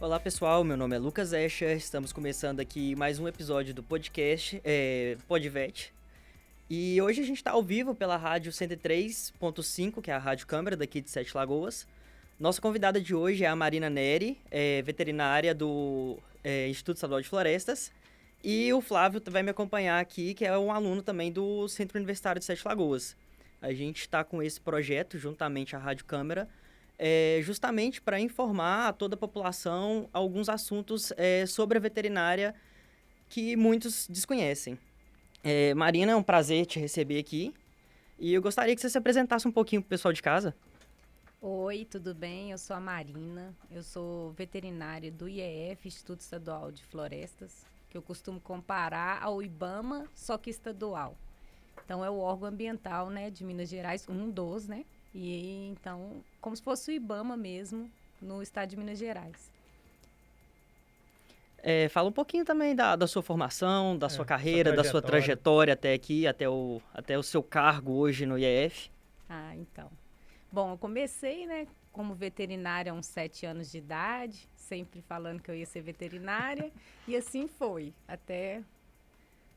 Olá pessoal, meu nome é Lucas Escher, estamos começando aqui mais um episódio do podcast Podvet. E hoje a gente está ao vivo pela rádio 103.5, que é a Rádio Câmara daqui de Sete Lagoas. Nossa convidada de hoje é a Marina Neri, veterinária do Instituto Estadual de Florestas. E o Flávio vai me acompanhar aqui, que é um aluno também do Centro Universitário de Sete Lagoas. A gente está com esse projeto, juntamente à Rádio Câmara, justamente para informar a toda a população alguns assuntos sobre a veterinária que muitos desconhecem. Marina, é um prazer te receber aqui e eu gostaria que você se apresentasse um pouquinho para o pessoal de casa. Oi, tudo bem? Eu sou a Marina, eu sou veterinária do IEF, Instituto Estadual de Florestas, que eu costumo comparar ao IBAMA, só que estadual. Então, é o órgão ambiental, né, de Minas Gerais, um dos, né? E então, como se fosse o IBAMA mesmo, no estado de Minas Gerais. Fala um pouquinho também da sua formação, da sua carreira, da sua trajetória. trajetória até aqui, até o seu cargo hoje no IEF. Ah, então. Bom, eu comecei, né, como veterinária há uns 7 anos de idade, sempre falando que eu ia ser veterinária, e assim foi, até,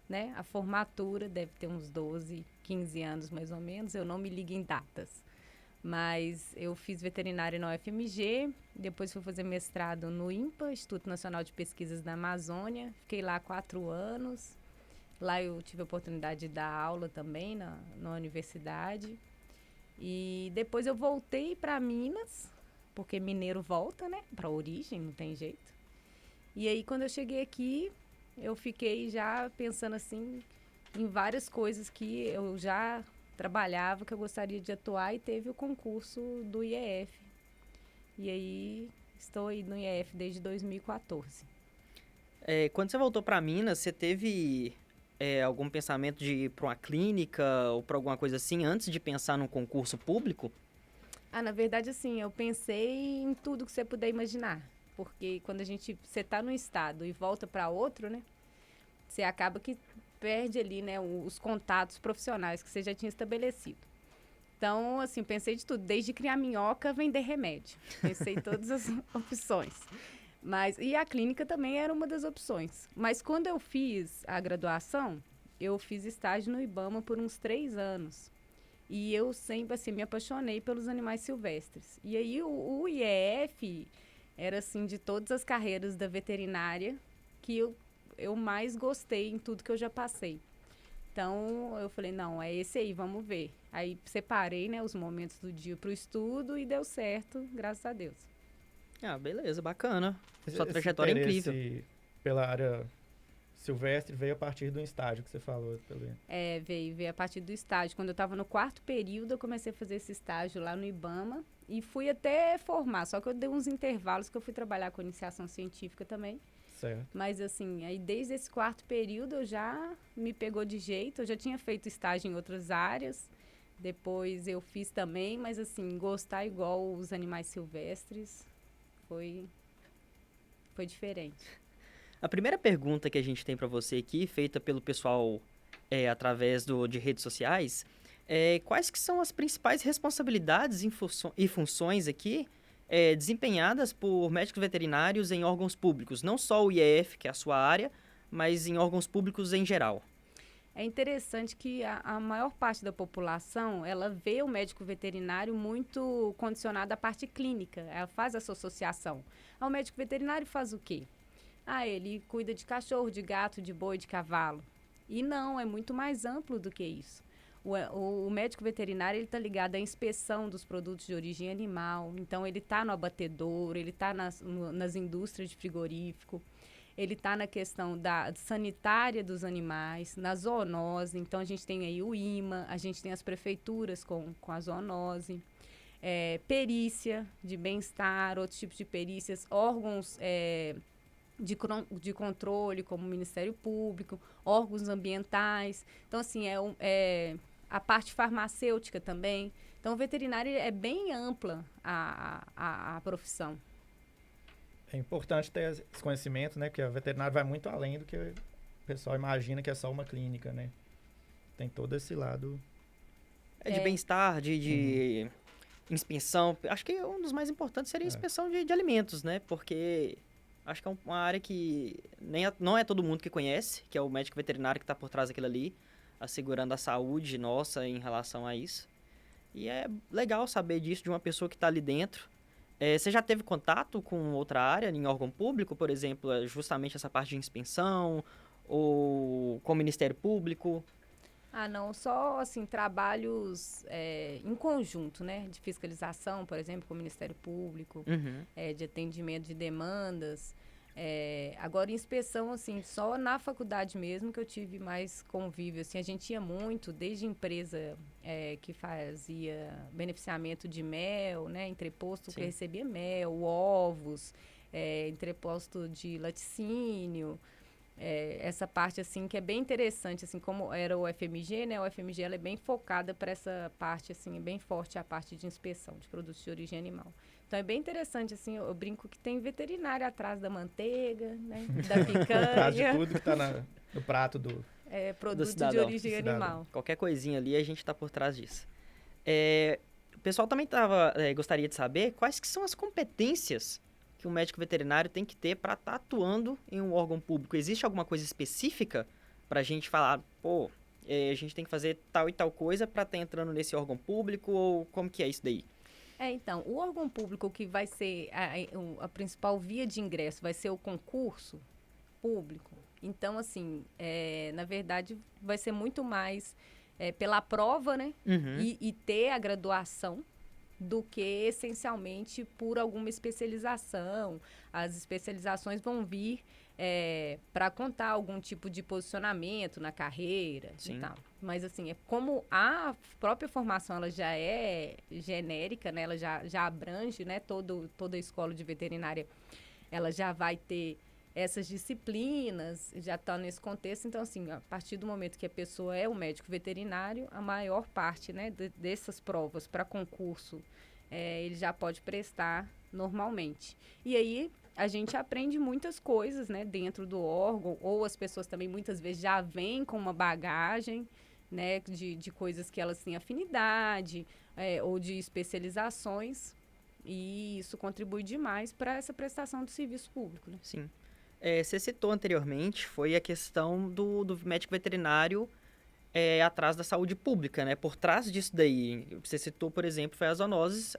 né, a formatura, deve ter uns 12, 15 anos mais ou menos, eu não me ligo em datas. Mas eu fiz veterinária na UFMG, depois fui fazer mestrado no INPA, Instituto Nacional de Pesquisas da Amazônia, fiquei lá 4 anos. Lá eu tive a oportunidade de dar aula também na universidade. E depois eu voltei para Minas, porque mineiro volta, né, para a origem, não tem jeito. E aí quando eu cheguei aqui, eu fiquei já pensando assim em várias coisas que eu já trabalhava, que eu gostaria de atuar, e teve o concurso do IEF. E aí, estou aí no IEF desde 2014. Quando você voltou para Minas, você teve algum pensamento de ir para uma clínica ou para alguma coisa assim, antes de pensar num concurso público? Na verdade, assim, eu pensei em tudo que você puder imaginar. Porque quando você está num estado e volta para outro, né? Você acaba que perde ali, né, os contatos profissionais que você já tinha estabelecido. Então, assim, pensei de tudo, desde criar minhoca, vender remédio. Pensei em todas as opções. E a clínica também era uma das opções. Mas quando eu fiz a graduação, eu fiz estágio no IBAMA por uns 3 anos. E eu sempre, assim, me apaixonei pelos animais silvestres. E aí o IEF era, assim, de todas as carreiras da veterinária que eu mais gostei em tudo que eu já passei. Então, eu falei, não, é esse aí, vamos ver. Aí, separei, né, os momentos do dia para o estudo e deu certo, graças a Deus. Ah, beleza, bacana. Sua Esse trajetória é incrível. interesse pela área silvestre veio a partir do estágio que você falou. Veio a partir do estágio. Quando eu estava no 4º período, eu comecei a fazer esse estágio lá no IBAMA e fui até formar. Só que eu dei uns intervalos que eu fui trabalhar com iniciação científica também. Certo. Mas, assim, aí desde esse 4º período eu já me pegou de jeito. Eu já tinha feito estágio em outras áreas. Depois eu fiz também, mas, assim, gostar igual os animais silvestres foi diferente. A primeira pergunta que a gente tem para você aqui, feita pelo pessoal através de redes sociais, quais que são as principais responsabilidades e funções aqui desempenhadas por médicos veterinários em órgãos públicos? Não só o IEF, que é a sua área, mas em órgãos públicos em geral. É interessante que a maior parte da população, ela vê o médico veterinário muito condicionado à parte clínica. Ela faz essa associação. O médico veterinário faz o quê? Ele cuida de cachorro, de gato, de boi, de cavalo. E não, é muito mais amplo do que isso. O médico veterinário está ligado à inspeção dos produtos de origem animal. Então, ele está no abatedouro, ele está nas indústrias de frigorífico. Ele está na questão da sanitária dos animais, na zoonose. Então, a gente tem aí o IMA, a gente tem as prefeituras com a zoonose, perícia de bem-estar, outros tipos de perícias, órgãos de controle, como o Ministério Público, órgãos ambientais. Então, assim, a parte farmacêutica também. Então, o veterinário é bem ampla a profissão. É importante ter esse conhecimento, né? Que a veterinária vai muito além do que o pessoal imagina que é só uma clínica, né? Tem todo esse lado. De bem-estar, de inspeção. Acho que um dos mais importantes seria a inspeção de alimentos, né? Porque Acho que é uma área que não é todo mundo que conhece, que é o médico veterinário que está por trás daquilo ali, assegurando a saúde nossa em relação a isso. E é legal saber disso de uma pessoa que está ali dentro. Você já teve contato com outra área em órgão público, por exemplo, justamente essa parte de inspeção, ou com o Ministério Público? Ah, não, só, assim, trabalhos em conjunto, né? De fiscalização, por exemplo, com o Ministério Público, Uhum. de atendimento de demandas. Agora, inspeção, assim, só na faculdade mesmo que eu tive mais convívio, assim, a gente ia muito, desde empresa que fazia beneficiamento de mel, né? Entreposto que recebia mel, ovos, entreposto de laticínio. Essa parte, assim, que é bem interessante, assim, como era o FMG, né? O FMG, ela é bem focada para essa parte, assim, é bem forte a parte de inspeção de produtos de origem animal. Então, é bem interessante, assim, eu brinco que tem veterinário atrás da manteiga, né? Da picanha. Atrás de tudo que tá no prato do Produto de cidadão. origem Cidadão. animal. Qualquer coisinha ali, a gente está por trás disso. O pessoal também gostaria de saber quais que são as competências que um médico veterinário tem que ter para estar atuando em um órgão público. Existe alguma coisa específica para a gente falar, pô, a gente tem que fazer tal e tal coisa para estar entrando nesse órgão público, ou como que é isso daí? Então, o órgão público que vai ser a principal via de ingresso vai ser o concurso público. Então, assim, na verdade, vai ser muito mais pela prova, né? Uhum. E ter a graduação do que essencialmente por alguma especialização. As especializações vão vir para contar algum tipo de posicionamento na carreira. Sim. E tal. Mas, assim, como a própria formação ela já é genérica, né? Ela já abrange, né? Toda a escola de veterinária, ela já vai ter essas disciplinas, já está nesse contexto. Então, assim, a partir do momento que a pessoa é um médico veterinário, a maior parte, né, dessas provas para concurso, ele já pode prestar normalmente. E aí, a gente aprende muitas coisas, né, dentro do órgão, ou as pessoas também, muitas vezes, já vêm com uma bagagem, né, de coisas que elas têm afinidade, ou de especializações, e isso contribui demais para essa prestação do serviço público, né? Sim. Você citou anteriormente, foi a questão do médico veterinário atrás da saúde pública, né? Por trás disso daí, você citou, por exemplo, foi a zoonoses,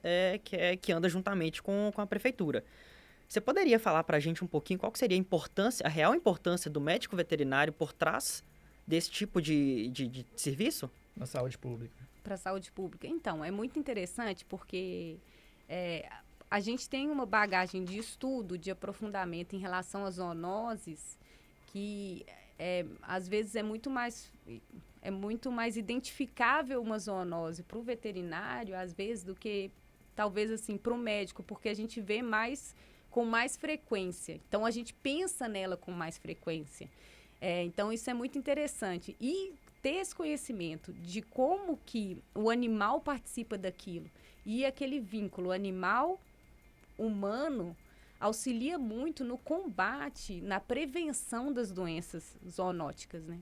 que anda juntamente com a prefeitura. Você poderia falar para a gente um pouquinho qual que seria a importância, a real importância do médico veterinário por trás desse tipo de serviço? na saúde pública. Para a saúde pública. Então, é muito interessante porque a gente tem uma bagagem de estudo, de aprofundamento em relação às zoonoses, que às vezes é muito mais identificável uma zoonose para o veterinário, às vezes, do que talvez assim para o médico, porque a gente vê com mais frequência. Então, a gente pensa nela com mais frequência. Então, isso é muito interessante. E ter esse conhecimento de como que o animal participa daquilo e aquele vínculo animal-humano auxilia muito no combate, na prevenção das doenças zoonóticas, né?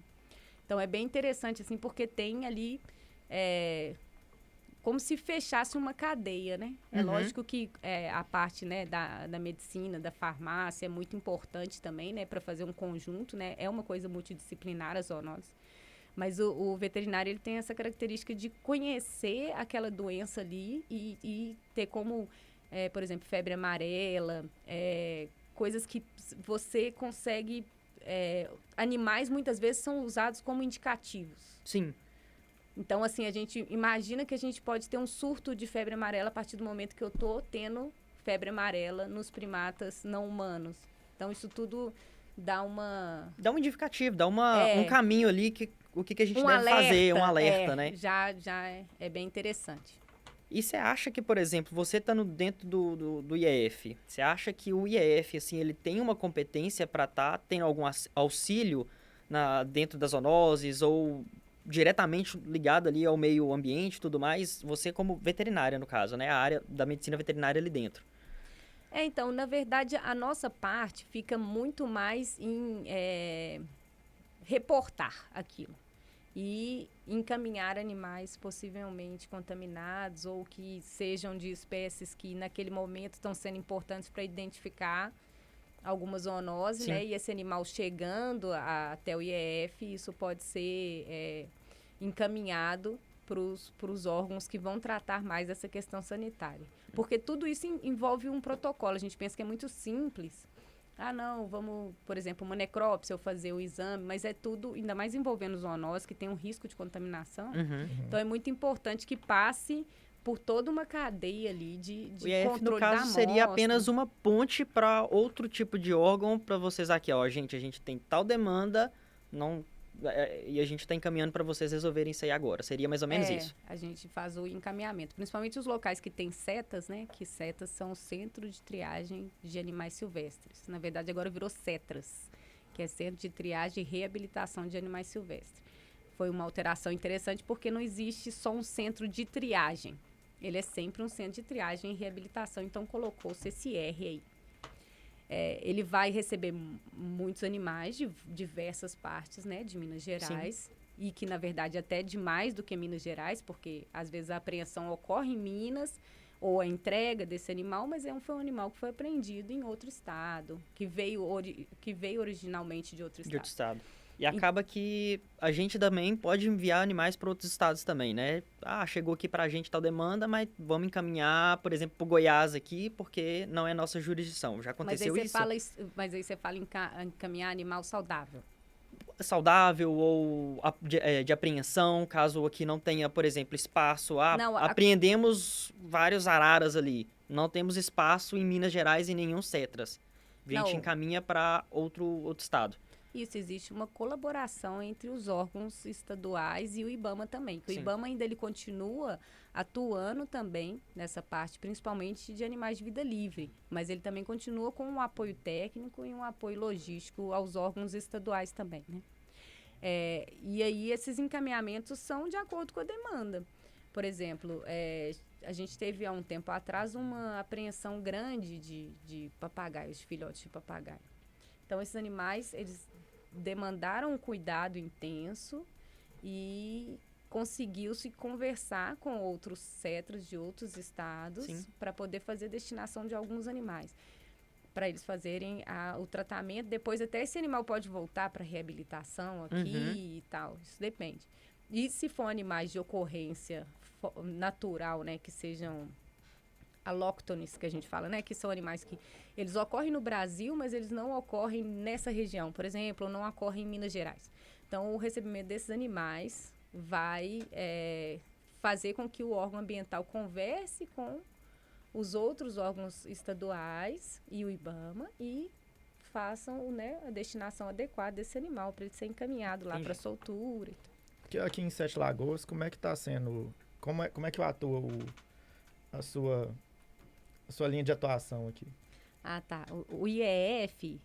Então, é bem interessante, assim, porque tem ali como se fechasse uma cadeia, né? É lógico que a parte, né, da medicina, da farmácia é muito importante também, né, para fazer um conjunto, né? É uma coisa multidisciplinar a zoonose. Mas o veterinário, ele tem essa característica de conhecer aquela doença ali e ter como, por exemplo, febre amarela, coisas que você consegue... animais, muitas vezes, são usados como indicativos. Sim. Então, assim, a gente imagina que a gente pode ter um surto de febre amarela a partir do momento que eu estou tendo febre amarela nos primatas não humanos. Então, isso tudo dá um indicativo, dá um caminho ali, o que a gente deve fazer, um alerta, né? Já é bem interessante. E você acha que, por exemplo, você estando dentro do IEF, você acha que o IEF, assim, ele tem uma competência para tendo algum auxílio dentro das zoonoses ou diretamente ligado ali ao meio ambiente e tudo mais? Você como veterinária, no caso, né? A área da medicina veterinária ali dentro. Então, na verdade, a nossa parte fica muito mais em reportar aquilo e encaminhar animais possivelmente contaminados ou que sejam de espécies que naquele momento estão sendo importantes para identificar alguma zoonose, Sim. né? E esse animal chegando até o IEF, isso pode ser encaminhado para os órgãos que vão tratar mais dessa questão sanitária. Porque tudo isso envolve um protocolo. A gente pensa que é muito simples. Ah, não, vamos, por exemplo, uma necrópsia, eu fazer o exame, mas é tudo, ainda mais envolvendo zoonose, que tem um risco de contaminação. Então, é muito importante que passe por toda uma cadeia ali de O IEF, controle no da caso, seria amostra. apenas uma ponte para outro tipo de órgão para vocês aqui, ó, gente, a gente tem tal demanda, e a gente está encaminhando para vocês resolverem isso aí agora. Seria mais ou menos isso. A gente faz o encaminhamento, principalmente os locais que tem setas, né? Que setas são o Centro de Triagem de Animais Silvestres. Na verdade, agora virou CETRAS, que é Centro de Triagem e Reabilitação de Animais Silvestres. Foi uma alteração interessante porque não existe só um centro de triagem. Ele é sempre um centro de triagem e reabilitação, então colocou-se esse R aí. Ele vai receber muitos animais de diversas partes, né, de Minas Gerais. Sim. E que, na verdade, até de mais do que Minas Gerais, porque, às vezes, a apreensão ocorre em Minas, ou a entrega desse animal, mas foi um animal que foi apreendido em outro estado, que veio originalmente de outro estado. De outro estado. E acaba que a gente também pode enviar animais para outros estados também, né? Ah, chegou aqui para a gente tal demanda, mas vamos encaminhar, por exemplo, para o Goiás aqui, porque não é nossa jurisdição. Já aconteceu isso? Mas aí você fala em encaminhar animal saudável. Saudável ou de apreensão, caso aqui não tenha, por exemplo, espaço. Apreendemos vários araras ali. Não temos espaço em Minas Gerais e nenhum CETRAS. A gente encaminha para outro estado. Isso, existe uma colaboração entre os órgãos estaduais e o IBAMA também. Que o IBAMA ainda ele continua atuando também nessa parte, principalmente de animais de vida livre. Mas ele também continua com um apoio técnico e um apoio logístico aos órgãos estaduais também, né? E aí esses encaminhamentos são de acordo com a demanda. Por exemplo, a gente teve há um tempo atrás uma apreensão grande de papagaios, de filhotes de papagaio. Então, esses animais, eles demandaram um cuidado intenso e conseguiu-se conversar com outros CETRAS de outros estados para poder fazer a destinação de alguns animais, para eles fazerem o tratamento. Depois, até esse animal pode voltar para reabilitação aqui e tal, isso depende. E se for animais de ocorrência natural, né, que sejam alóctones, que a gente fala, né? Que são animais que eles ocorrem no Brasil, mas eles não ocorrem nessa região, por exemplo, ou não ocorrem em Minas Gerais. Então, o recebimento desses animais vai fazer com que o órgão ambiental converse com os outros órgãos estaduais e o IBAMA e façam, né, a destinação adequada desse animal para ele ser encaminhado lá para soltura. Aqui em Sete Lagoas, como é que está sendo? Como é que atua a sua linha de atuação aqui? Ah, tá. O IEF,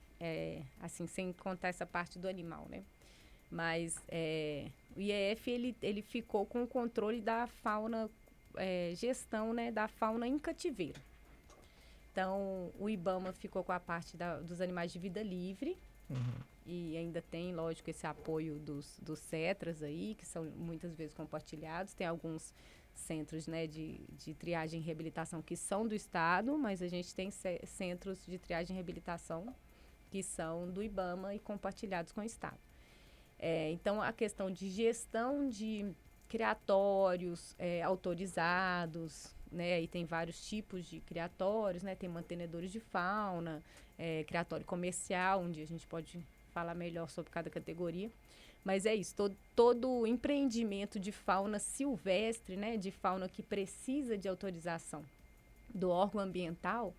assim, sem contar essa parte do animal, né? Mas o IEF, ele ficou com o controle da fauna, gestão, né, da fauna em cativeiro. Então, o IBAMA ficou com a parte dos animais de vida livre. E ainda tem, lógico, esse apoio dos CETRAS aí, que são muitas vezes compartilhados. Tem alguns centros, né, de triagem e reabilitação que são do Estado, mas a gente tem centros de triagem e reabilitação que são do IBAMA e compartilhados com o Estado. Então, a questão de gestão de criatórios autorizados, né, e tem vários tipos de criatórios, né, tem mantenedores de fauna, criatório comercial, onde a gente pode falar melhor sobre cada categoria. Mas é isso, todo empreendimento de fauna silvestre, né, de fauna que precisa de autorização do órgão ambiental,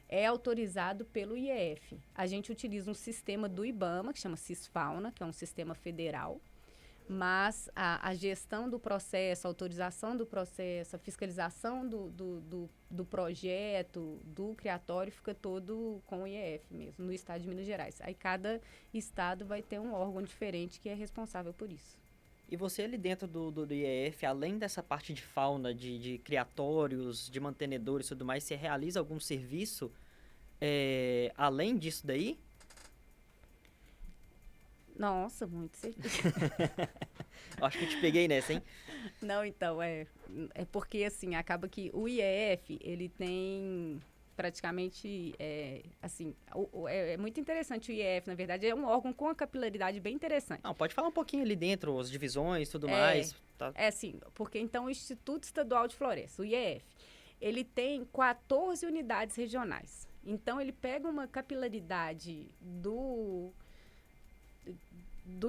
é autorizado pelo IEF. A gente utiliza um sistema do IBAMA, que chama Cisfauna, que é um sistema federal, mas a gestão do processo, a autorização do processo, a fiscalização do projeto, do criatório, fica todo com o IEF mesmo, no estado de Minas Gerais. Aí cada estado vai ter um órgão diferente que é responsável por isso. E você ali dentro do IEF, além dessa parte de fauna, de criatórios, de mantenedores e tudo mais, você realiza algum serviço além disso daí? Nossa, muito serviço. Acho que eu te peguei nessa, hein? Não, então, é porque, assim, acaba que o IEF, ele tem praticamente, assim, é muito interessante o IEF, na verdade, é um órgão com uma capilaridade bem interessante. Não, pode falar um pouquinho ali dentro, as divisões, tudo mais. Tá. Sim, porque então o Instituto Estadual de Floresta, o IEF, ele tem 14 unidades regionais. Então, ele pega uma capilaridade do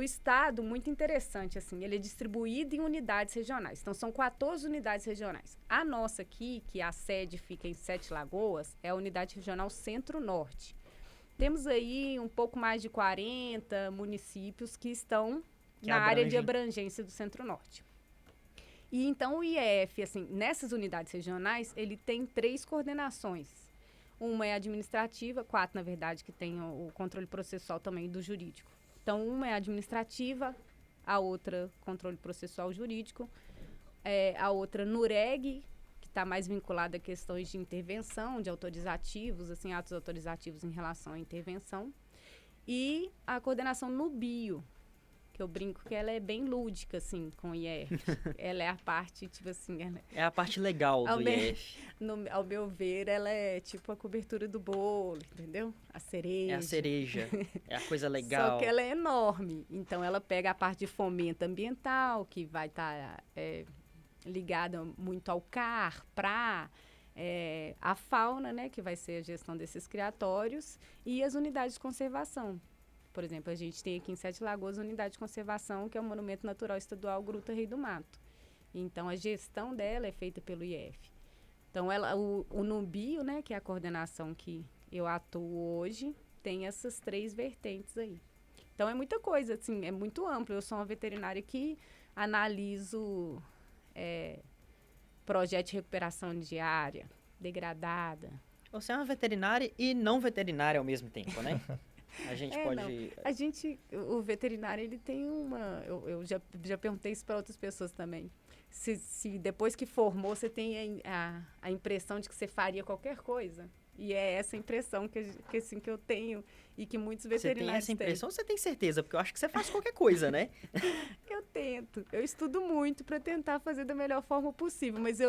estado muito interessante, assim, ele é distribuído em unidades regionais. Então, são 14 unidades regionais. A nossa aqui, que a sede fica em Sete Lagoas, é a unidade regional Centro-Norte. Temos aí um pouco mais de 40 municípios que estão na área de abrangência do Centro-Norte. E então o IEF, assim, nessas unidades regionais, ele tem 3 coordenações. Uma é administrativa, 4, na verdade, que tem o controle processual também do jurídico. Então, uma é administrativa, a outra controle processual jurídico, a outra NUREG, que está mais vinculada a questões de intervenção, de autorizativos, assim, atos autorizativos em relação à intervenção, e a coordenação NUBIO, que eu brinco que ela é bem lúdica, assim, com o IEF. Ela é a parte, tipo assim... É a parte legal do IEF. Ao meu ver, ela é tipo a cobertura do bolo, entendeu? A cereja. É a cereja, é a coisa legal. Só que ela é enorme. Então, ela pega a parte de fomento ambiental, que vai estar ligada muito ao CAR, PRA, a fauna, né, que vai ser a gestão desses criatórios, e as unidades de conservação. Por exemplo, a gente tem aqui em Sete Lagoas a unidade de conservação, que é o Monumento Natural Estadual Gruta Rei do Mato. Então, a gestão dela é feita pelo IEF. Então, o NUBIO, né, que é a coordenação que eu atuo hoje, tem essas 3 vertentes aí. Então, é muita coisa, assim, é muito amplo. Eu sou uma veterinária que analiso projeto de recuperação de área degradada. Você é uma veterinária e não veterinária ao mesmo tempo, né? A gente pode... O veterinário, ele tem uma... Eu já perguntei isso para outras pessoas também. Se depois que formou, você tem a impressão de que você faria qualquer coisa. E é essa impressão que eu tenho e que muitos veterinários têm. Você tem essa impressão ou você tem certeza? Porque eu acho que você faz qualquer coisa, né? Eu tento. Eu estudo muito para tentar fazer da melhor forma possível. Mas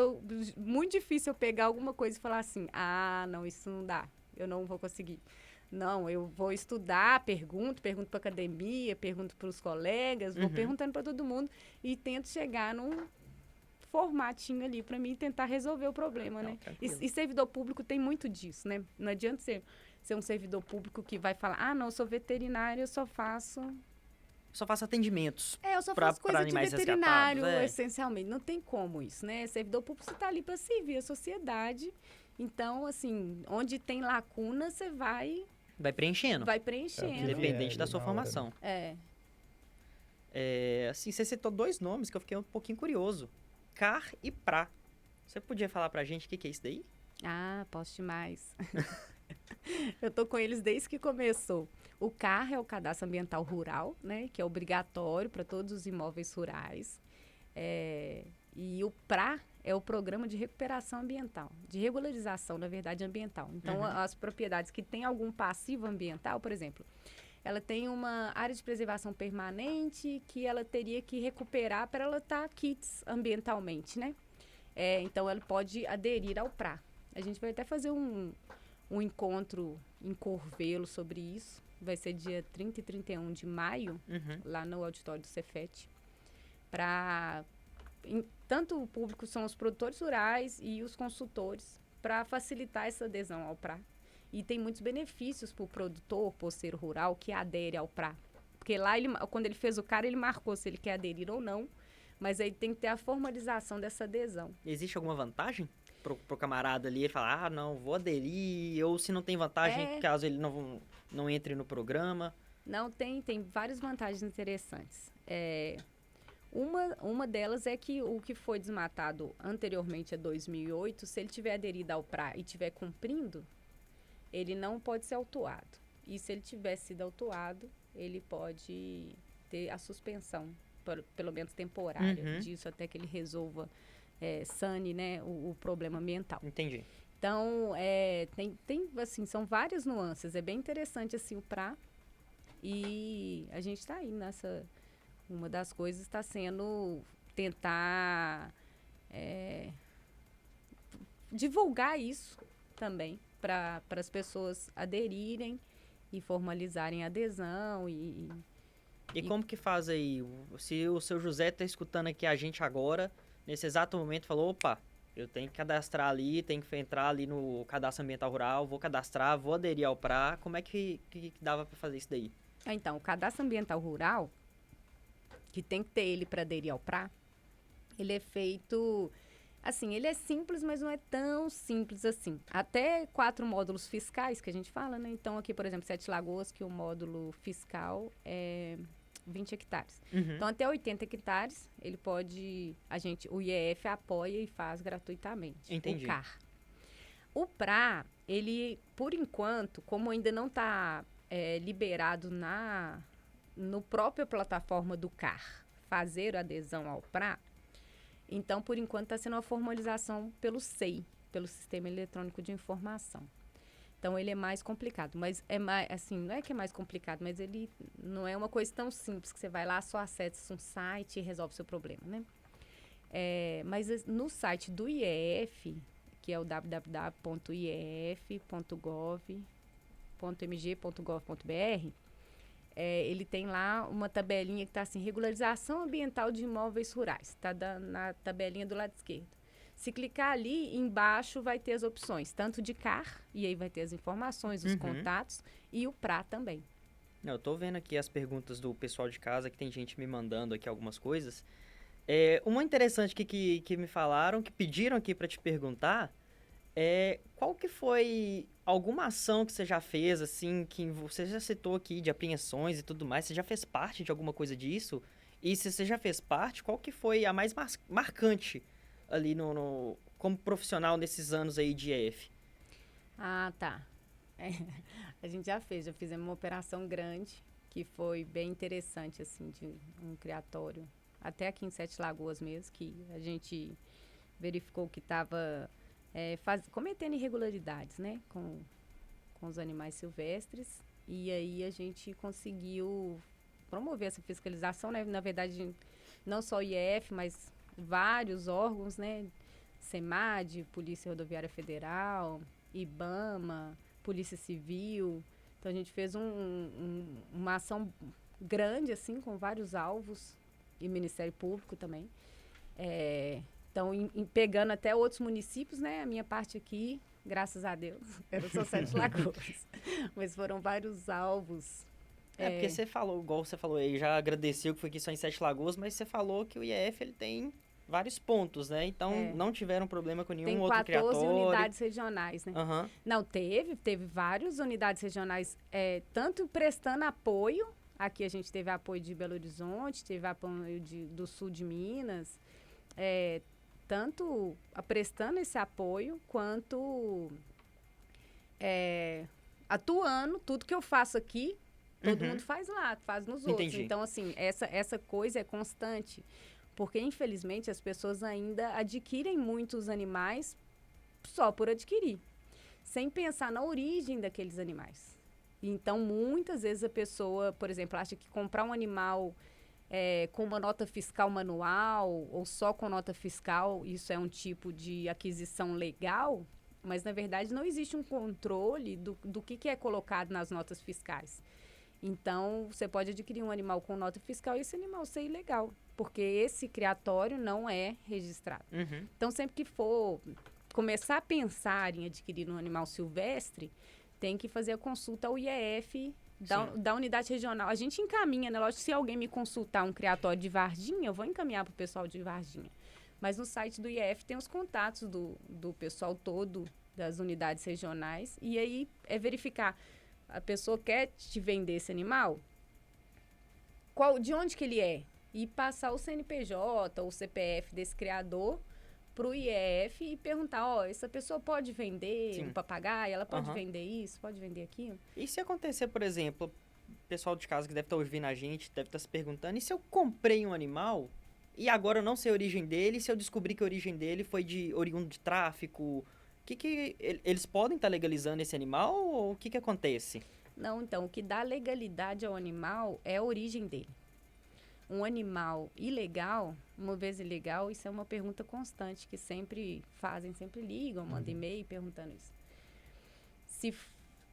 muito difícil eu pegar alguma coisa e falar assim, não, isso não dá. Eu não vou conseguir. Não, eu vou estudar, pergunto para a academia, pergunto para os colegas, vou perguntando para todo mundo e tento chegar num formatinho ali para mim tentar resolver o problema, né? E servidor público tem muito disso, né? Não adianta ser um servidor público que vai falar, não, eu sou veterinário, eu só faço atendimentos. Eu só faço coisa de veterinário, essencialmente. Não tem como isso, né? Servidor público, você está ali para servir a sociedade. Então, assim, onde tem lacuna, você vai preenchendo. Independente da sua formação. Assim, você citou 2 nomes que eu fiquei um pouquinho curioso. CAR e PRA. Você podia falar pra gente o que é isso daí? Posso demais. Eu tô com eles desde que começou. O CAR é o Cadastro Ambiental Rural, né? Que é obrigatório para todos os imóveis rurais. E o PRA é o Programa de Recuperação Ambiental, de regularização, na verdade, ambiental. Então, as propriedades que têm algum passivo ambiental, por exemplo, ela tem uma área de preservação permanente que ela teria que recuperar para ela estar quites ambientalmente, né? Então, ela pode aderir ao PRA. A gente vai até fazer um encontro em Corvelo sobre isso. Vai ser dia 30 e 31 de maio, lá no auditório do Cefet, para... Tanto o público são os produtores rurais e os consultores, para facilitar essa adesão ao PRA. E tem muitos benefícios para o produtor, poceiro rural, que adere ao PRA. Porque lá, quando ele fez o CAR, ele marcou se ele quer aderir ou não, mas aí tem que ter a formalização dessa adesão. Existe alguma vantagem pro camarada ali? Ele fala, não, vou aderir, ou se não tem vantagem, caso ele não entre no programa? Não, tem várias vantagens interessantes. Uma delas é que o que foi desmatado anteriormente a 2008, se ele tiver aderido ao PRA e estiver cumprindo, ele não pode ser autuado. E se ele tiver sido autuado, ele pode ter a suspensão, pelo menos temporária, disso até que ele resolva, sane, né, o problema ambiental. Entendi. Então, assim, são várias nuances. É bem interessante assim, o PRA. E a gente está aí nessa... Uma das coisas está sendo tentar divulgar isso também, para as pessoas aderirem e formalizarem a adesão. E como que faz aí? Se o seu José está escutando aqui a gente agora, nesse exato momento, falou, opa, eu tenho que cadastrar ali, tenho que entrar ali no cadastro ambiental rural, vou cadastrar, vou aderir ao PRA, como é que dava para fazer isso daí? Então, o cadastro ambiental rural, que tem que ter ele para aderir ao PRA, ele é feito, assim, ele é simples, mas não é tão simples assim. Até 4 módulos fiscais que a gente fala, né? Então, aqui, por exemplo, Sete Lagoas, que o módulo fiscal é 20 hectares. Uhum. Então, até 80 hectares, ele pode, o IEF apoia e faz gratuitamente. Entendi. O CAR. O PRA, ele, por enquanto, como ainda não está liberado no própria plataforma do CAR, fazer adesão ao PRA, então, por enquanto, está sendo uma formalização pelo SEI, pelo Sistema Eletrônico de Informação. Então, ele é mais complicado, mas é mais, assim, não é que é mais complicado, mas ele não é uma coisa tão simples que você vai lá, só acessa um site e resolve o seu problema, né? Mas no site do IEF, que é o www.ief.gov.mg.gov.br, ele tem lá uma tabelinha que está assim, regularização ambiental de imóveis rurais, está na tabelinha do lado esquerdo. Se clicar ali, embaixo vai ter as opções, tanto de CAR, e aí vai ter as informações, os contatos, e o PRA também. Eu tô vendo aqui as perguntas do pessoal de casa, que tem gente me mandando aqui algumas coisas. Uma interessante que me falaram, que pediram aqui para te perguntar, qual que foi alguma ação que você já fez, assim, que você já citou aqui de apreensões e tudo mais, você já fez parte de alguma coisa disso? E se você já fez parte, qual que foi a mais marcante ali como profissional nesses anos aí de IEF? Ah, tá. A gente já fizemos uma operação grande, que foi bem interessante, assim, de um criatório, até aqui em Sete Lagoas mesmo, que a gente verificou que estava cometendo irregularidades, né, com os animais silvestres, e aí a gente conseguiu promover essa fiscalização, né, na verdade, não só o IEF, mas vários órgãos, né, SEMAD, Polícia Rodoviária Federal, IBAMA, Polícia Civil. Então, a gente fez uma ação grande, assim, com vários alvos, e Ministério Público também. Então, pegando até outros municípios, né, a minha parte aqui, graças a Deus, eu sou Sete Lagoas, mas foram vários alvos. Porque você falou, igual você falou aí, já agradeceu que foi aqui só em Sete Lagoas, mas você falou que o IEF, ele tem vários pontos, né? Então, não tiveram problema com nenhum outro criatório. Tem 14 unidades regionais, né? Uhum. Não, teve várias unidades regionais, tanto prestando apoio, aqui a gente teve apoio de Belo Horizonte, teve apoio do sul de Minas, tanto prestando esse apoio, quanto atuando, tudo que eu faço aqui, todo mundo faz lá, faz nos outros. Entendi. Então, assim, essa coisa é constante. Porque, infelizmente, as pessoas ainda adquirem muitos animais só por adquirir, sem pensar na origem daqueles animais. Então, muitas vezes a pessoa, por exemplo, acha que comprar um animal com uma nota fiscal manual ou só com nota fiscal, isso é um tipo de aquisição legal, mas, na verdade, não existe um controle do que é colocado nas notas fiscais. Então, você pode adquirir um animal com nota fiscal e esse animal ser ilegal, porque esse criatório não é registrado. Uhum. Então, sempre que for começar a pensar em adquirir um animal silvestre, tem que fazer a consulta ao IEF da unidade regional. A gente encaminha, né? Lógico, se alguém me consultar um criatório de Varginha, eu vou encaminhar para o pessoal de Varginha. Mas no site do IEF tem os contatos do pessoal todo das unidades regionais, e aí é verificar. A pessoa quer te vender esse animal, de onde que ele é? E passar o CNPJ ou o CPF desse criador para o IEF e perguntar, essa pessoa pode vender um papagaio, ela pode vender isso, pode vender aquilo? E se acontecer, por exemplo, o pessoal de casa que deve estar ouvindo a gente, deve estar se perguntando, e se eu comprei um animal e agora eu não sei a origem dele, e se eu descobrir que a origem dele foi oriundo de tráfico... eles podem estar legalizando esse animal ou o que acontece? Não, então, o que dá legalidade ao animal é a origem dele. Um animal ilegal, uma vez ilegal, isso é uma pergunta constante que sempre fazem, sempre ligam, mandam e-mail perguntando isso.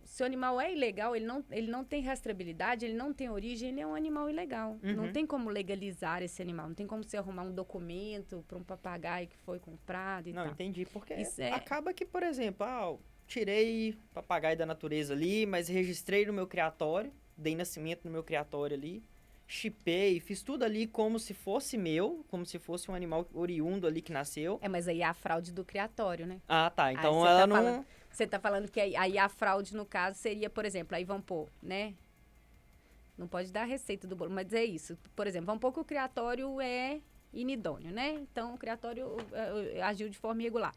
se o animal é ilegal, ele não tem rastreabilidade, ele não tem origem, ele é um animal ilegal. Não tem como legalizar esse animal, não tem como você arrumar um documento para um papagaio que foi comprado e tal. Não, entendi, porque Isso acaba que, por exemplo, eu tirei o papagaio da natureza ali, mas registrei no meu criatório, dei nascimento no meu criatório ali, chipei, fiz tudo ali como se fosse meu, como se fosse um animal oriundo ali que nasceu. Mas aí é a fraude do criatório, né? Ah, tá, então Aí ela tá não... Você tá falando que aí a fraude, no caso, seria, por exemplo, aí vamos pôr, né? Não pode dar a receita do bolo, mas é isso. Por exemplo, vamos pôr que o criatório é inidôneo, né? Então, o criatório agiu de forma irregular.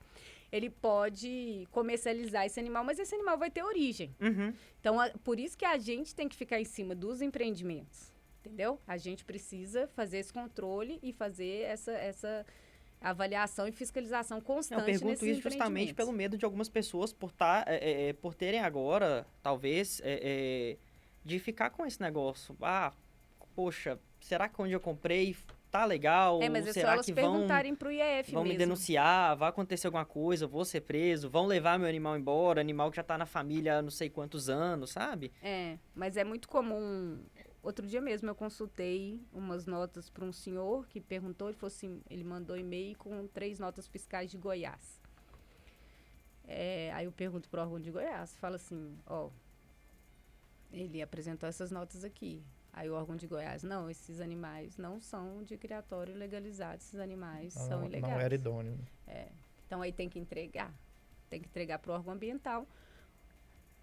Ele pode comercializar esse animal, mas esse animal vai ter origem. Então, por isso que a gente tem que ficar em cima dos empreendimentos, entendeu? A gente precisa fazer esse controle e fazer essa avaliação e fiscalização constante. Eu pergunto isso justamente pelo medo de algumas pessoas por terem agora, talvez, de ficar com esse negócio. Poxa, será que onde eu comprei tá legal? Mas é só será elas que perguntarem pro IEF vão mesmo. me denunciar? Vai acontecer alguma coisa? Vou ser preso? Vão levar meu animal embora? Animal que já tá na família há não sei quantos anos, sabe? Mas é muito comum. Outro dia mesmo eu consultei umas notas para um senhor que perguntou, ele falou assim, ele mandou e-mail com 3 notas fiscais de Goiás. Aí eu pergunto pro órgão de Goiás, fala assim, ele apresentou essas notas aqui. Aí o órgão de Goiás, não, esses animais não são de criatório legalizado, esses animais são ilegais. Não era idôneo. Então aí tem que entregar pro órgão ambiental.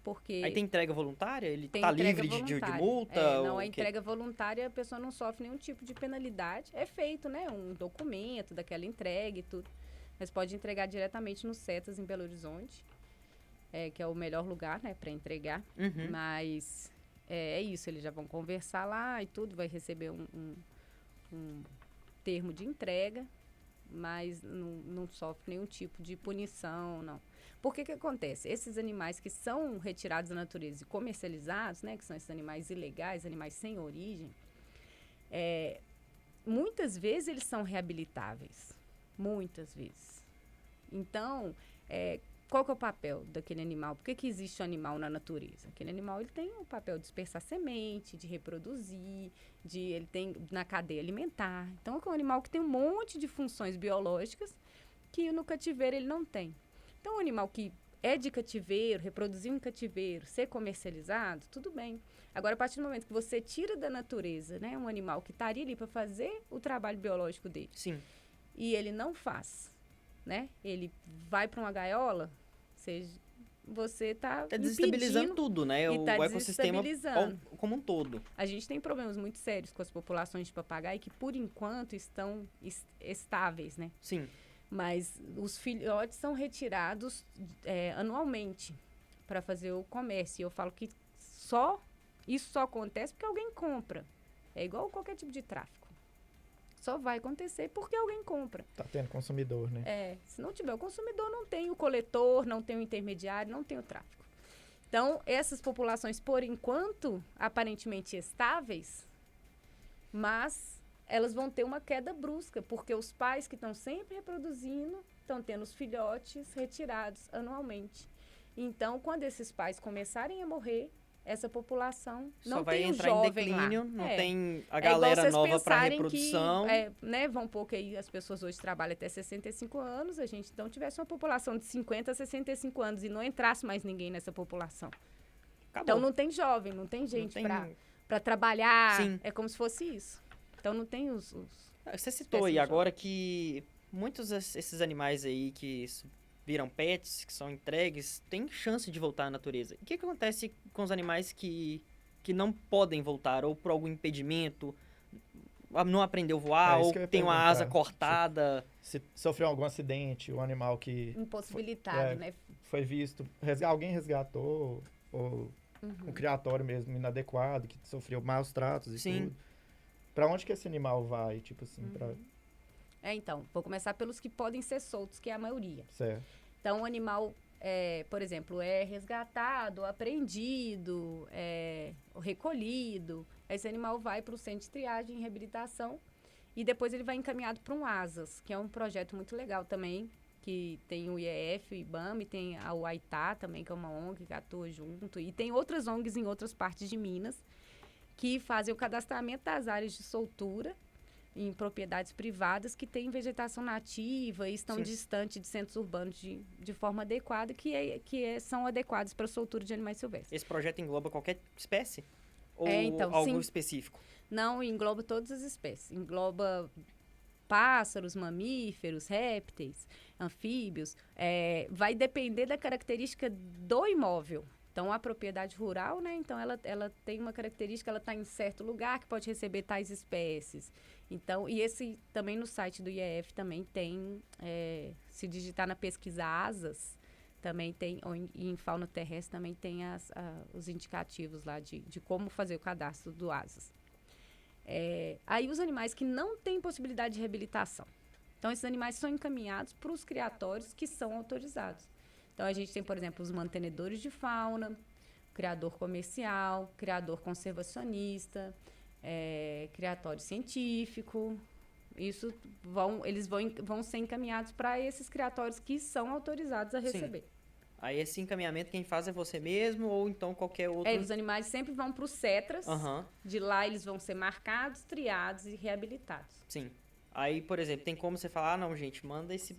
Porque aí tem entrega voluntária? Ele tem tá livre de multa? Não, a entrega voluntária, a pessoa não sofre nenhum tipo de penalidade. É feito, né, um documento daquela entrega e tudo. Mas pode entregar diretamente no CETAS em Belo Horizonte, que é o melhor lugar, né, para entregar. Mas é isso, eles já vão conversar lá e tudo, vai receber um termo de entrega, mas não sofre nenhum tipo de punição, não. Por que acontece? Esses animais que são retirados da natureza e comercializados, né, que são esses animais ilegais, animais sem origem, muitas vezes eles são reabilitáveis. Muitas vezes. Então, qual que é o papel daquele animal? Por que existe um animal na natureza? Aquele animal ele tem o papel de dispersar semente, de reproduzir, ele tem na cadeia alimentar. Então, é um animal que tem um monte de funções biológicas que no cativeiro ele não tem. Então, um animal que é de cativeiro, reproduzir em cativeiro, ser comercializado, tudo bem. Agora, a partir do momento que você tira da natureza, né, um animal que estaria ali para fazer o trabalho biológico dele, sim, e ele não faz, né? Ele vai para uma gaiola, você está desestabilizando tudo, né? O ecossistema como um todo. A gente tem problemas muito sérios com as populações de papagaio que, por enquanto, estão estáveis, né? Sim. Mas os filhotes são retirados anualmente para fazer o comércio. E eu falo que isso só acontece porque alguém compra. É igual qualquer tipo de tráfico. Só vai acontecer porque alguém compra. Tá tendo consumidor, né? Se não tiver o consumidor, não tem o coletor, não tem o intermediário, não tem o tráfico. Então, essas populações, por enquanto, aparentemente estáveis, mas elas vão ter uma queda brusca, porque os pais que estão sempre reproduzindo estão tendo os filhotes retirados anualmente. Então, quando esses pais começarem a morrer, essa população não vai tem entrar um em jovem declínio, lá. não tem a galera nova para reprodução. Né, vão pouco aí, as pessoas hoje trabalham até 65 anos, a gente então tivesse uma população de 50 a 65 anos e não entrasse mais ninguém nessa população. Acabou. Então, não tem jovem, não tem gente para trabalhar. Sim. É como se fosse isso. Então, não tem os Você citou aí agora que muitos esses animais aí que viram pets, que são entregues, têm chance de voltar à natureza. E o que acontece com os animais que não podem voltar, ou por algum impedimento, não aprendeu a voar, ou tem uma asa cortada? Se sofreu algum acidente, o animal que... Impossibilitado, né? Foi visto, alguém resgatou, ou um criatório mesmo inadequado, que sofreu maus tratos e tudo. Pra onde que esse animal vai, tipo assim, então, vou começar pelos que podem ser soltos, que é a maioria. Certo. Então, o animal, por exemplo, é resgatado, apreendido, recolhido. Esse animal vai para o centro de triagem e reabilitação e depois ele vai encaminhado para um ASAS, que é um projeto muito legal também, que tem o IEF, o IBAMA, e tem a UAITA também, que é uma ONG que atua junto, e tem outras ONGs em outras partes de Minas que fazem o cadastramento das áreas de soltura em propriedades privadas que têm vegetação nativa e estão Sim. distantes de centros urbanos de forma adequada, são adequados para a soltura de animais silvestres. Esse projeto engloba qualquer espécie? Ou Então, algo sim. específico? Não, engloba todas as espécies. Engloba pássaros, mamíferos, répteis, anfíbios. Vai depender da característica do imóvel. Então, a propriedade rural, né? Então, ela tem uma característica, ela está em certo lugar que pode receber tais espécies. Então, e esse também no site do IEF também tem, se digitar na pesquisa asas, também tem, em fauna terrestre também tem os indicativos lá de como fazer o cadastro do asas. Aí os animais que não têm possibilidade de reabilitação. Então, esses animais são encaminhados para os criatórios que são autorizados. Então, a gente tem, por exemplo, os mantenedores de fauna, criador comercial, criador conservacionista, criatório científico. Eles vão ser encaminhados para esses criatórios que são autorizados a receber. Sim. Aí esse encaminhamento quem faz é você mesmo ou então qualquer outro... Os animais sempre vão para os CETRAS. Aham. De lá eles vão ser marcados, triados e reabilitados. Sim. Aí, por exemplo, tem como você falar, não, gente, manda esse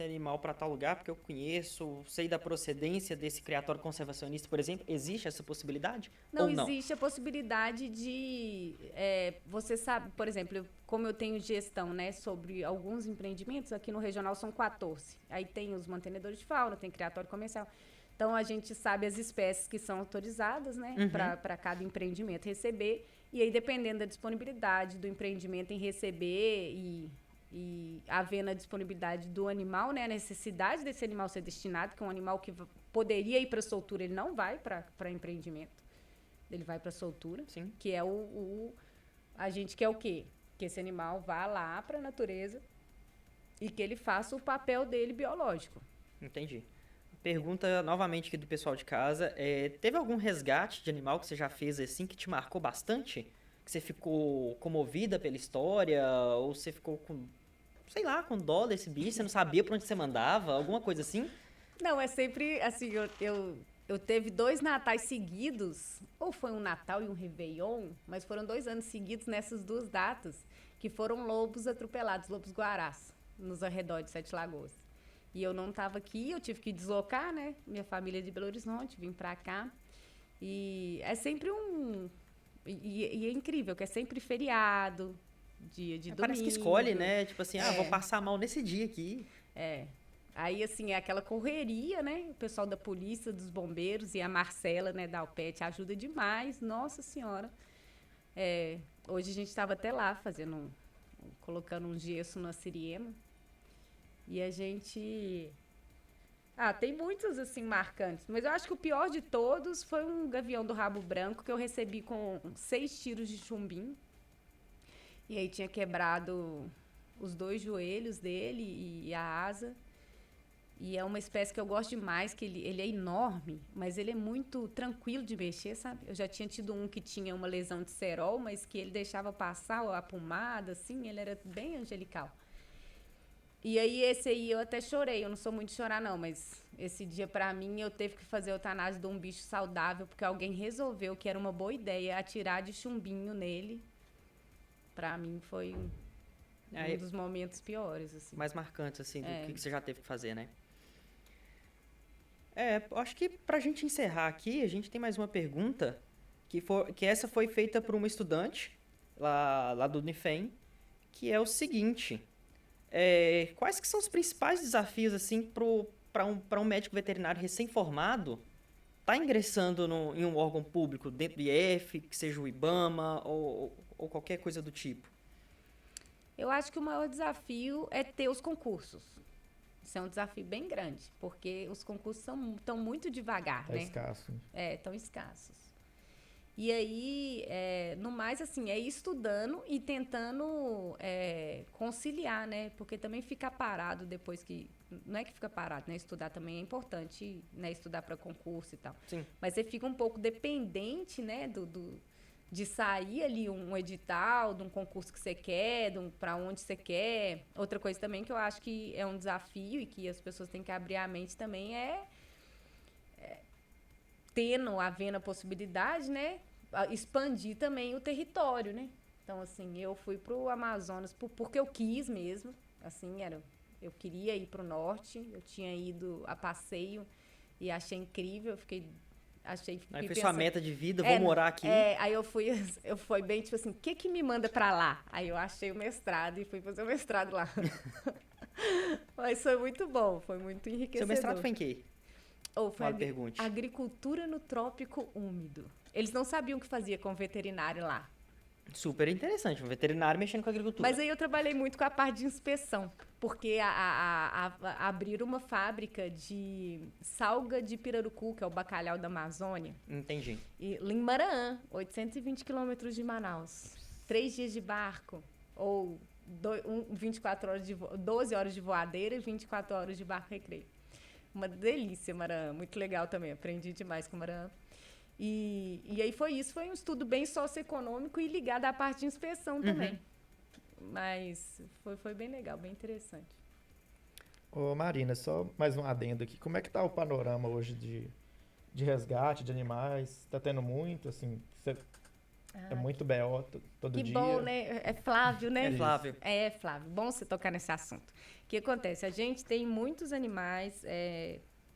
animal para tal lugar porque eu conheço, sei da procedência desse criatório conservacionista, por exemplo. Existe essa possibilidade? Não, ou não? existe a possibilidade de... você sabe, por exemplo, como eu tenho gestão, né, sobre alguns empreendimentos, aqui no regional são 14. Aí tem os mantenedores de fauna, tem criatório comercial. Então, a gente sabe as espécies que são autorizadas, né, para cada empreendimento receber. E aí, dependendo da disponibilidade do empreendimento em receber e havendo a disponibilidade do animal, né, a necessidade desse animal ser destinado, que é um animal que poderia ir para soltura, ele não vai para empreendimento. Ele vai para soltura. Sim. Que é a gente quer o quê? Que esse animal vá lá para a natureza e que ele faça o papel dele biológico. Entendi. Pergunta novamente aqui do pessoal de casa. Teve algum resgate de animal que você já fez assim que te marcou bastante? Que você ficou comovida pela história? Ou você ficou com, sei lá, com dó desse bicho? Você não sabia por onde você mandava? Alguma coisa assim? Não, é sempre assim, eu teve 2 natais seguidos, ou foi um Natal e um Réveillon, mas foram 2 anos seguidos nessas 2 datas, que foram lobos atropelados, lobos-guarás, nos arredores de Sete Lagoas. E eu não estava aqui, eu tive que deslocar, né? Minha família é de Belo Horizonte, vim para cá. E é sempre E é incrível, que é sempre feriado, dia de domingo. Parece que escolhe, né? Tipo assim, vou passar mal nesse dia aqui. Aí, assim, é aquela correria, né? O pessoal da polícia, dos bombeiros e a Marcela, né, da Alpete, ajuda demais. Nossa Senhora. Hoje a gente estava até lá colocando um gesso na siriema. E a gente... tem muitos, assim, marcantes. Mas eu acho que o pior de todos foi um gavião do rabo branco que eu recebi com 6 tiros de chumbinho. E aí tinha quebrado os 2 joelhos dele e a asa. E é uma espécie que eu gosto demais, que ele é enorme, mas ele é muito tranquilo de mexer, sabe? Eu já tinha tido um que tinha uma lesão de cerol, mas que ele deixava passar a pomada, assim, ele era bem angelical. E aí, esse aí eu até chorei, eu não sou muito de chorar não, mas esse dia pra mim eu teve que fazer eutanásia de um bicho saudável, porque alguém resolveu que era uma boa ideia atirar de chumbinho nele. Pra mim foi um dos momentos piores, assim. Mais marcantes, assim, do que você já teve que fazer, né? Acho que pra gente encerrar aqui, a gente tem mais uma pergunta, que essa foi feita por uma estudante lá do Unifem, que é o seguinte... quais que são os principais desafios assim para um médico veterinário recém-formado tá ingressando em um órgão público dentro do IEF, que seja o IBAMA ou qualquer coisa do tipo? Eu acho que o maior desafio é ter os concursos. Isso é um desafio bem grande, porque os concursos estão muito devagar, né? Escasso. Estão escassos. E aí, no mais, assim, ir estudando e tentando conciliar, né? Porque também ficar parado depois que... Não é que fica parado, né? Estudar também é importante, né? Estudar para concurso e tal. Sim. Mas você fica um pouco dependente, né? de sair ali um edital, de um concurso que você quer, para onde você quer. Outra coisa também que eu acho que é um desafio e que as pessoas têm que abrir a mente também havendo a possibilidade, né, expandir também o território, né? Então, assim, eu fui pro Amazonas porque eu quis mesmo, assim, eu queria ir pro norte, eu tinha ido a passeio e achei incrível, fiquei Aí foi pensando, sua meta de vida, vou morar aqui. Aí eu fui bem tipo assim, o que me manda pra lá? Aí eu achei o mestrado e fui fazer o mestrado lá. Mas foi muito bom, foi muito enriquecedor. Seu mestrado foi em quê? Foi pergunte. agricultura no trópico úmido. Eles não sabiam o que fazia com veterinário lá. Super interessante, um veterinário mexendo com agricultura. Mas aí eu trabalhei muito com a parte de inspeção, porque abriram uma fábrica de salga de pirarucu, que é o bacalhau da Amazônia. Entendi. E em Maraã, 820 quilômetros de Manaus. 3 dias de barco, ou 12 horas de voadeira e 24 horas de barco recreio. Uma delícia, Maraã. Muito legal também, aprendi demais com Maraã. E aí foi um estudo bem socioeconômico e ligado à parte de inspeção também. Mas foi bem legal, bem interessante. Ô Marina, só mais um adendo aqui. Como é que tá o panorama hoje de resgate de animais? Tá tendo muito, assim, é muito BO todo dia? Que bom, né? É Flávio, né? É Flávio. É, Flávio. Bom você tocar nesse assunto. O que acontece? A gente tem muitos animais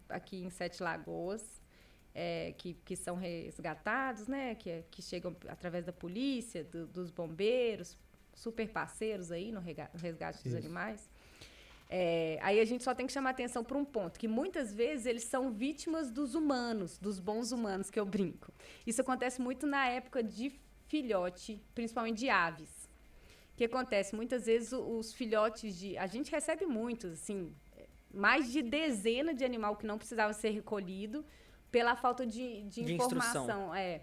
aqui em Sete Lagoas, que são resgatados, né? Que chegam através da polícia, dos bombeiros, super parceiros aí no resgate dos animais. Aí a gente só tem que chamar atenção para um ponto, que muitas vezes eles são vítimas dos humanos, dos bons humanos, que eu brinco. Isso acontece muito na época de filhote, principalmente de aves. O que acontece? Muitas vezes os filhotes a gente recebe muitos, assim, mais de dezena de animal que não precisava ser recolhido pela falta de informação. O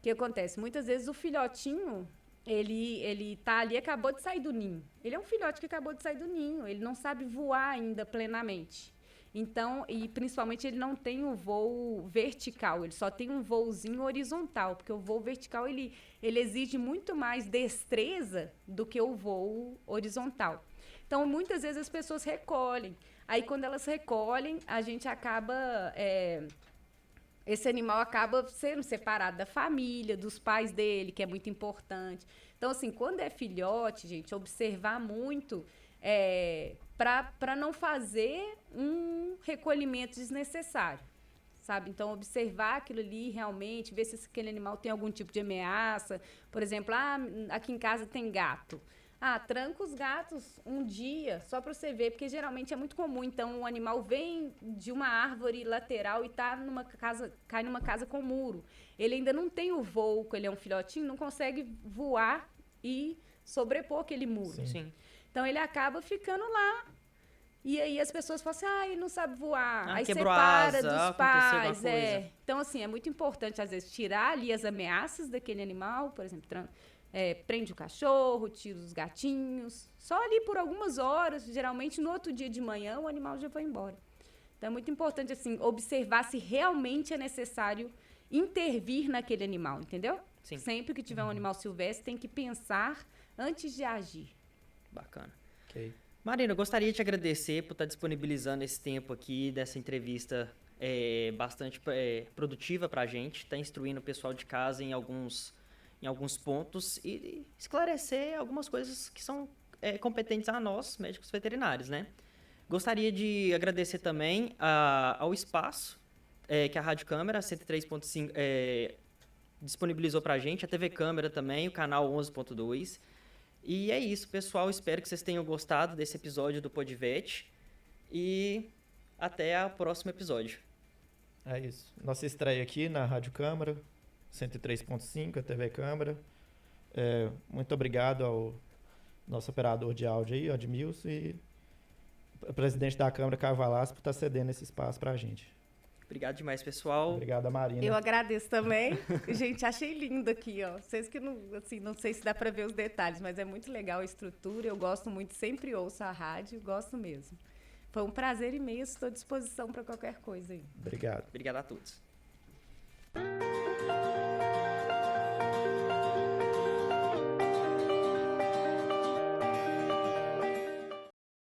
que acontece? Muitas vezes o filhotinho, ele tá ali, acabou de sair do ninho. Ele é um filhote que acabou de sair do ninho, ele não sabe voar ainda plenamente. Então, e principalmente ele não tem o voo vertical, ele só tem um voozinho horizontal, porque o voo vertical ele exige muito mais destreza do que o voo horizontal. Então, muitas vezes as pessoas recolhem. Aí, quando elas recolhem, a gente acaba... esse animal acaba sendo separado da família, dos pais dele, que é muito importante. Então, assim, quando é filhote, gente, observar muito para não fazer um recolhimento desnecessário, sabe? Então, observar aquilo ali realmente, ver se aquele animal tem algum tipo de ameaça. Por exemplo, aqui em casa tem gato. Tranca os gatos um dia, só para você ver, porque geralmente é muito comum. Então, o animal vem de uma árvore lateral e cai numa casa com muro. Ele ainda não tem o voo, ele é um filhotinho, não consegue voar e sobrepor aquele muro. Sim. Então, ele acaba ficando lá. E aí as pessoas falam assim, ele não sabe voar. Aí quebrou separa a asa, dos pais. aconteceu alguma coisa. Então, assim, é muito importante, às vezes, tirar ali as ameaças daquele animal, por exemplo, prende o cachorro, tira os gatinhos. Só ali por algumas horas, geralmente no outro dia de manhã, o animal já vai embora. Então, é muito importante, assim, observar se realmente é necessário intervir naquele animal, entendeu? Sim. Sempre que tiver um animal silvestre, tem que pensar antes de agir. Bacana. Ok. Marina, eu gostaria de te agradecer por estar disponibilizando esse tempo aqui dessa entrevista bastante produtiva para a gente, está instruindo o pessoal de casa em alguns pontos e esclarecer algumas coisas que são competentes a nós, médicos veterinários, né? Gostaria de agradecer também ao espaço que a Rádio Câmara 103.5 disponibilizou para a gente, a TV Câmara também, o canal 11.2. E é isso, pessoal. Espero que vocês tenham gostado desse episódio do Podvet. E até o próximo episódio. É isso. Nossa estreia aqui na Rádio Câmara 103.5, a TV Câmara. Muito obrigado ao nosso operador de áudio aí, Admilson, e o presidente da Câmara, Caio Valasco, por estar cedendo esse espaço para a gente. Obrigado demais, pessoal. Obrigado, Marina. Eu agradeço também. Gente, achei lindo aqui, ó. Vocês que não sei se dá para ver os detalhes, mas é muito legal a estrutura. Eu gosto muito, sempre ouço a rádio, gosto mesmo. Foi um prazer imenso, estou à disposição para qualquer coisa aí. Obrigado. Obrigado a todos.